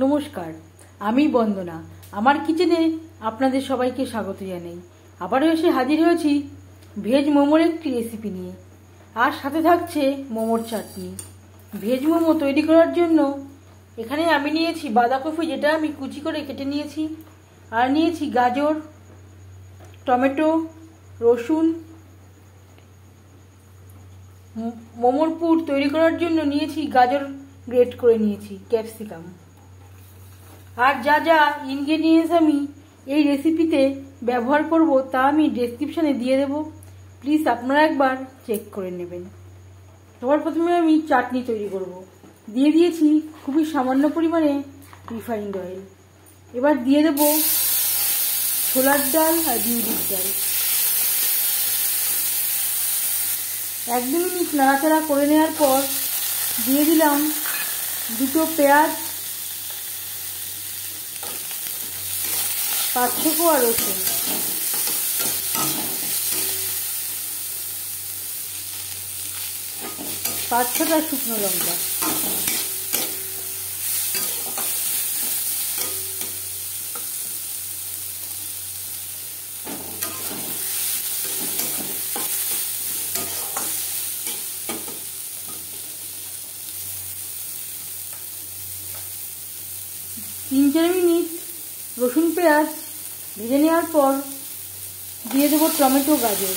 নমস্কার, আমি বন্দনা। আমার কিচেনে আপনাদের সবাইকে স্বাগত জানাই। আবারও এসে হাজির হয়েছি ভেজ মোমোর একটি রেসিপি নিয়ে, আর সাথে থাকছে মোমোর চাটনি। ভেজ মোমো তৈরি করার জন্য এখানে আমি নিয়েছি বাঁধাকপি, যেটা আমি কুচি করে কেটে নিয়েছি, আর নিয়েছি গাজর, টমেটো, রসুন। মোমোর পুর তৈরি করার জন্য নিয়েছি গাজর গ্রেট করে নিয়েছি, ক্যাপসিকাম। আর যা যা ইনগ্রেডিয়েন্টস আমি এই রেসিপিতে ব্যবহার করব তা আমি ডেসক্রিপশানে দিয়ে দেব, প্লিজ আপনারা একবার চেক করে নেবেন। সবার প্রথমে আমি চাটনি তৈরি করব। দিয়ে দিয়েছি খুবই সামান্য পরিমাণে রিফাইন্ড অয়েল। এবার দিয়ে দেব ছোলার ডাল আর বিউলির ডাল। 1-2 মিনিট নাড়াচাড়া করে নেওয়ার পর দিয়ে দিলাম 2টো পেঁয়াজ, 5-6 কোয়া রসুন, 5-6টা শুকনো লঙ্কা। তিন 4 মিনিট রসুন পেঁয়াজ ভেজে নেওয়ার পর দিয়ে দেবো টমেটো, গাজর।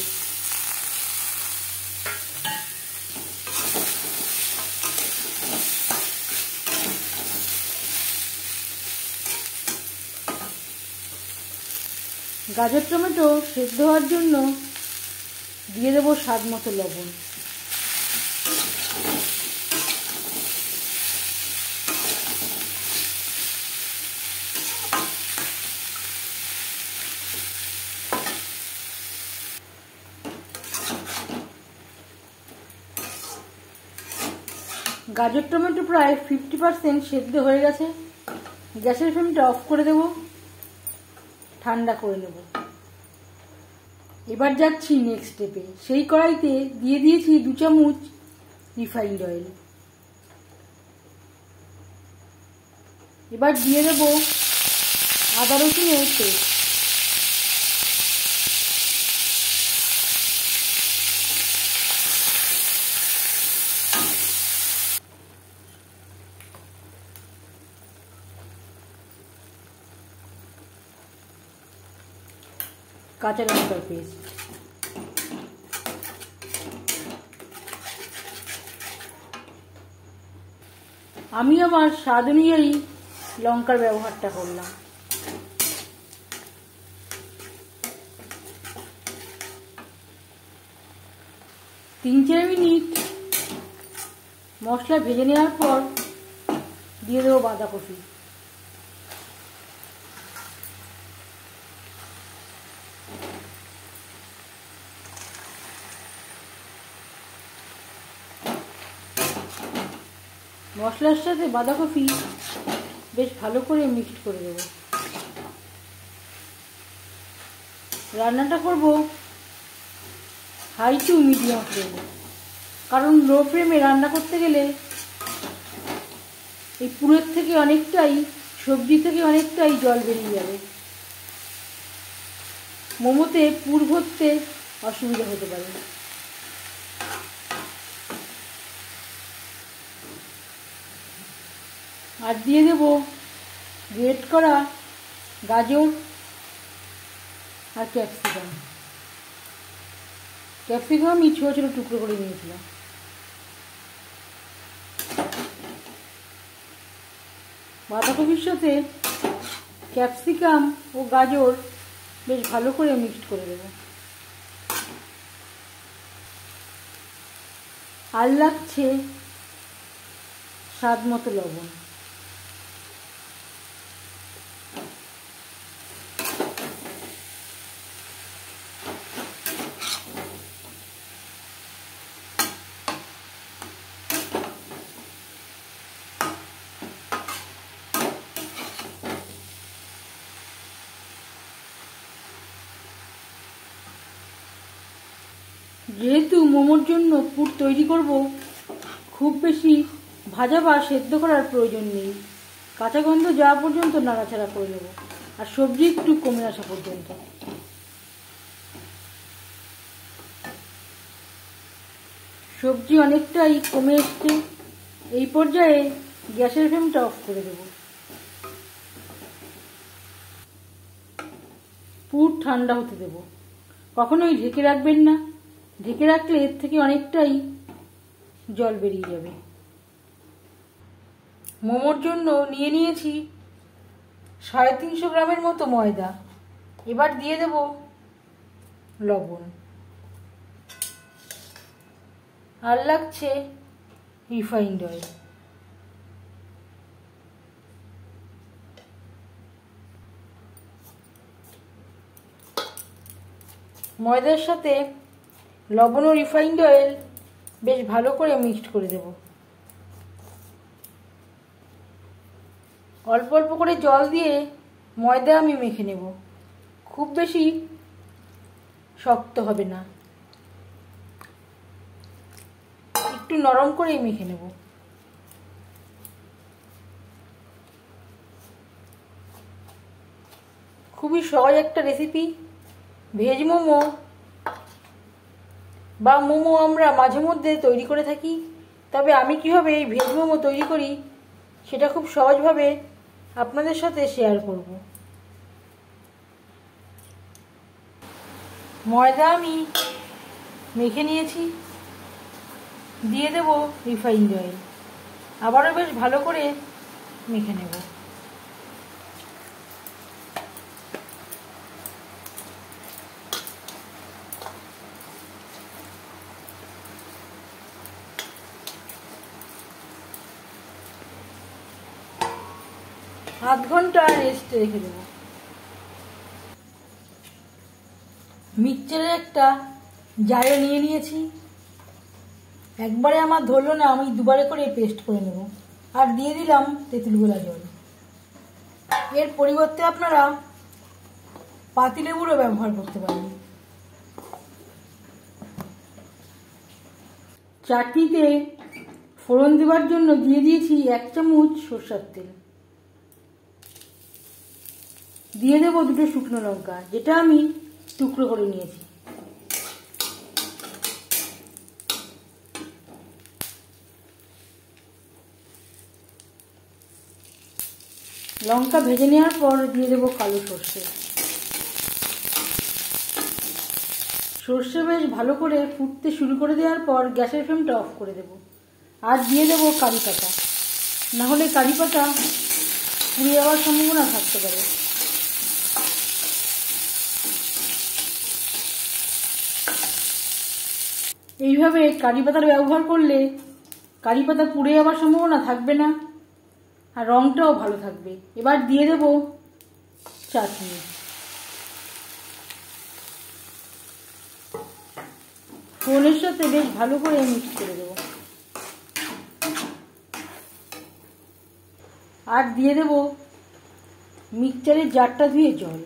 গাজর টমেটো সেদ্ধ হওয়ার জন্য দিয়ে দেবো স্বাদ মতো লবণ। গাজর টমেটো প্রায় 50% সেদ্ধ হয়ে গেছে। গ্যাসের ফ্লেমটা অফ করে দেব, ঠান্ডা করে নেব। এবার যাচ্ছি নেক্সট স্টেপে। সেই কড়াইতে দিয়ে দিয়েছি 2 চামচ রিফাইন্ড অয়েল। এবার দিয়ে দেব আদা রসুনের পেস্ট। কাঁচা লঙ্কার পেস্ট। আমি আমার স্বাদ অনুযায়ী লঙ্কার ব্যবহারটা করলাম। তিন 4 মিনিট মশলা ভেজে নেওয়ার পর দিয়ে দেবো বাঁধাকপি। মশলার সাথে বাঁধাকপি বেশ ভালো করে মিক্সড করে দেব। রান্নাটা করব হাই টু মিডিয়াম ফ্লেমে, কারণ লো ফ্লেমে রান্না করতে গেলে এই পুরের থেকে অনেকটাই, সবজি থেকে অনেকটাই জল বেরিয়ে যাবে। মোমোতে পুর ভরতে অসুবিধা হতে পারে। আর দিয়ে দেব গ্রেট করা গাজর আর ক্যাপসিকাম। ক্যাপসিকাম আমি ছোটো ছোটো টুকরো করে নিয়েছিলাম। বাঁধাকপির সাথে ক্যাপসিকাম ও গাজর বেশ ভালো করে মিক্সড করে দেব। আর লাগছে স্বাদ মতো লবণ। যেহেতু মোমোর জন্য পুর তৈরি করব, খুব বেশি ভাজা বা সেদ্ধ করার প্রয়োজন নেই। কাঁচা গন্ধ যাওয়া পর্যন্ত নাড়াচাড়া করে দেবো, আর সবজি একটু কমে আসা পর্যন্ত। সবজি অনেকটাই কমে এসছে। এই পর্যায়ে গ্যাসের ফ্লেমটা অফ করে দেব। পুর ঠান্ডা হতে দেব। কখনোই ঢেকে রাখবেন না, ঢেকে রাখলে এর থেকে অনেকটাই জল বেরিয়ে যাবে। মোমোর জন্য নিয়ে নিয়েছি 350 গ্রামের মতো ময়দা। এবার দিয়ে দেব লবণ, আর লাগছে রিফাইন্ড অয়েল। ময়দার সাথে লবণ ও রিফাইন্ড অয়েল বেশ ভালো করে মিক্সড করে দেব। অল্প অল্প করে জল দিয়ে ময়দা আমি মেখে নেব। খুব বেশি শক্ত হবে না, একটু নরম করেই মেখে নেব। খুবই সহজ একটা রেসিপি। ভেজ মোমো বা মোমো আমরা মাঝে মধ্যে তৈরি করে থাকি, তবে আমি কিভাবে এই ভেজ মোমো তৈরি করি সেটা খুব সহজভাবে আপনাদের সাথে শেয়ার করব। ময়দা আমি মেখে নিয়েছি, দিয়ে দেব রিফাইন্ড অয়েল। আবারও বেশ ভালো করে মেখে নেব। আধ ঘন্টা রেস্টে রেখে দেব। মিক্সচারের একটা জারে নিয়ে নিয়েছি। একবারে আমার ধরলো না, আমি দুবারে করে পেস্ট করে নেব। আর দিয়ে দিলাম তেঁতুল গোলা জল। এর পরিবর্তে আপনারা পাতিলেবুরও ব্যবহার করতে পারেন। চাটনিতে ফোড়ন দেওয়ার জন্য দিয়ে দিয়েছি 1 চামচ সরষের তেল। দিয়ে দেবো 2টো শুকনো লঙ্কা, যেটা আমি টুকরো করে নিয়েছি। লঙ্কা ভেজে নেওয়ার পর দিয়ে দেবো কালো সর্ষে। সর্ষে বেশ ভালো করে ফুটতে শুরু করে দেওয়ার পর গ্যাসের ফ্লেমটা অফ করে দেব। আর দিয়ে দেবো কারি পাতা, নাহলে কারি পাতা পুড়ে যাওয়ার সম্ভাবনা থাকতে পারে। এইভাবে কারি পাতার ব্যবহার করলে কারি পাতা পুড়ে যাওয়ার সম্ভাবনা থাকবে না, আর রঙটাও ভালো থাকবে। এবার দিয়ে দেব চাটনি। ফোড়নের সাথে বেশ ভালো করে মিক্স করে দেব। আর দিয়ে দেব মিক্সচারের জারটা ধুয়ে জল।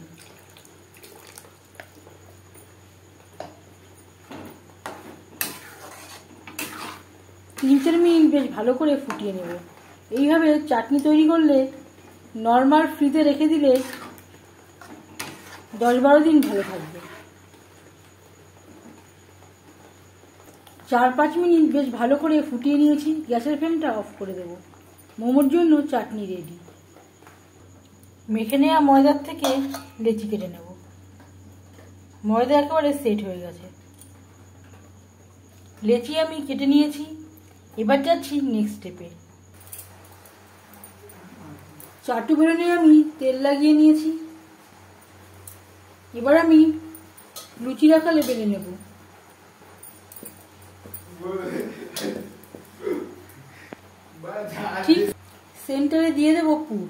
তিন চার মিনিট বেশ ভালো করে ফুটিয়ে নেব। এইভাবে চাটনি তৈরি করলে নর্মাল ফ্রিজে রেখে দিলে 10-12 দিন ভালো থাকবে। 4-5 মিনিট বেশ ভালো করে ফুটিয়ে নিয়েছি। গ্যাসের ফ্লেমটা অফ করে দেব। মোমোর জন্য চাটনি রেডি। মেখে নেওয়া ময়দার থেকে লেচি কেটে নেব। ময়দা একেবারে সেট হয়ে গেছে। লেচি আমি কেটে নিয়েছি। এবার যাচ্ছি নেক্সট স্টেপে। চাটু বেলুনে আমি তেল লাগিয়ে নিয়েছি। এবার আমি লুচির আকারে বেলে নেব। ঠিক সেন্টারে দিয়ে দেব পুর।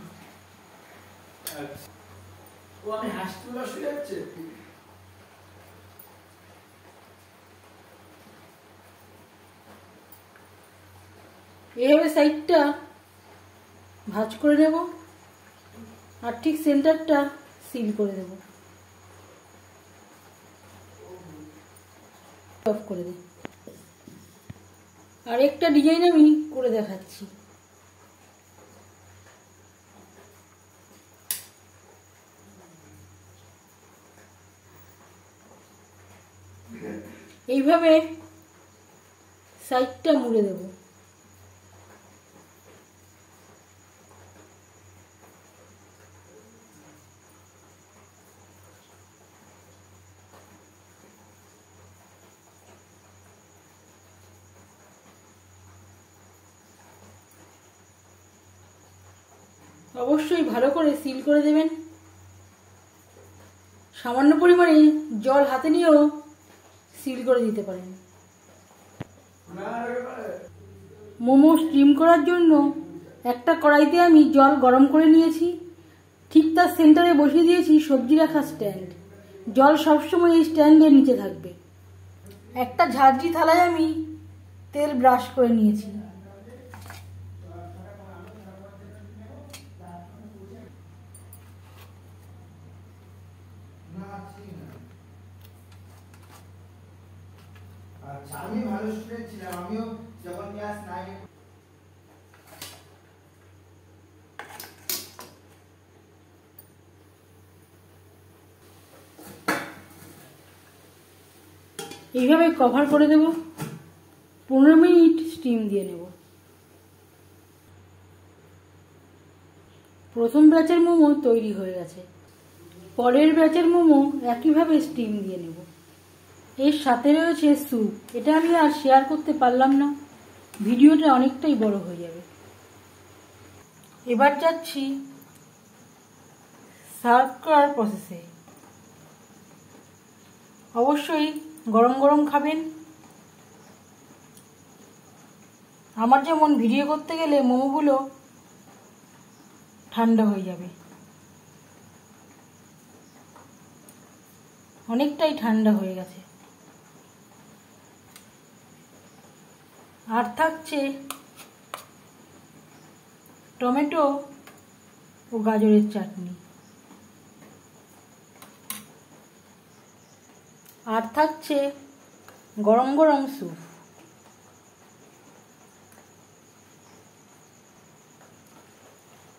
এইভাবে সাইডটা ভাঁজ করে নেব, আর ঠিক সেন্টারটা সিল করে দেব। অফ করে দেব। আরেকটা ডিজাইন আমি করে দেখাচ্ছি। এইভাবে সাইডটা মুড়ে দেব। অবশ্যই ভালো করে সিল করে দেবেন। সামান্য পরিমাণে জল হাতে নিয়েও সিল করে দিতে পারেন। মোমো স্টিম করার জন্য একটা কড়াইতে আমি জল গরম করে নিয়েছি, ঠিক তার সেন্টারে বসিয়ে দিয়েছি সবজি রাখার স্ট্যান্ড। জল সবসময় এই স্ট্যান্ডের নিচে থাকবে। একটা ঝাঁঝরি থালায় আমি তেল ব্রাশ করে নিয়েছি। আমি ভালো স্টুডেন্ট ছিলাম, আমিও যখন ক্লাস 9 এইভাবে কভার করে দেব। 15 মিনিট স্টিম দিয়ে নেব। প্রথম ব্যাচের মোমো তৈরি হয়ে গেছে। পরের ব্যাচের মোমো একইভাবে স্টিম দিয়ে নেব। এর সাথে রয়েছে স্যুপ। এটা আমি আর শেয়ার করতে পারলাম না, ভিডিওটা অনেকটাই বড় হয়ে যাবে। এবার যাচ্ছি সার্ভ করার প্রসেসে। অবশ্যই গরম গরম খাবেন। আমার যেমন ভিডিও করতে গেলে মোমোগুলো ঠান্ডা হয়ে যাবে, অনেকটাই ঠান্ডা হয়ে গেছে। আর থাকছে টমেটো ও গাজরের চাটনি। আর থাকছে গরম গরম স্যুপ।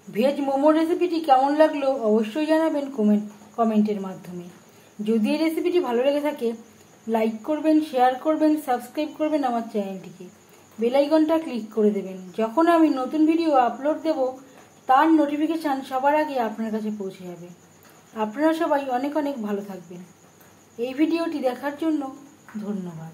ভেজ মোমো রেসিপিটি কেমন লাগলো অবশ্যই জানাবেন কমেন্টের মাধ্যমে। যদি এই রেসিপিটি ভালো লেগে থাকে লাইক করবেন, শেয়ার করবেন, সাবস্ক্রাইব করবেন আমার চ্যানেলটিকে। বেল আইকনটা ক্লিক করে দেবেন। যখন আমি নতুন ভিডিও আপলোড দেব তার নোটিফিকেশান সবার আগে আপনার কাছে পৌঁছে যাবে। আপনারা সবাই অনেক অনেক ভালো থাকবেন। এই ভিডিওটি দেখার জন্য ধন্যবাদ।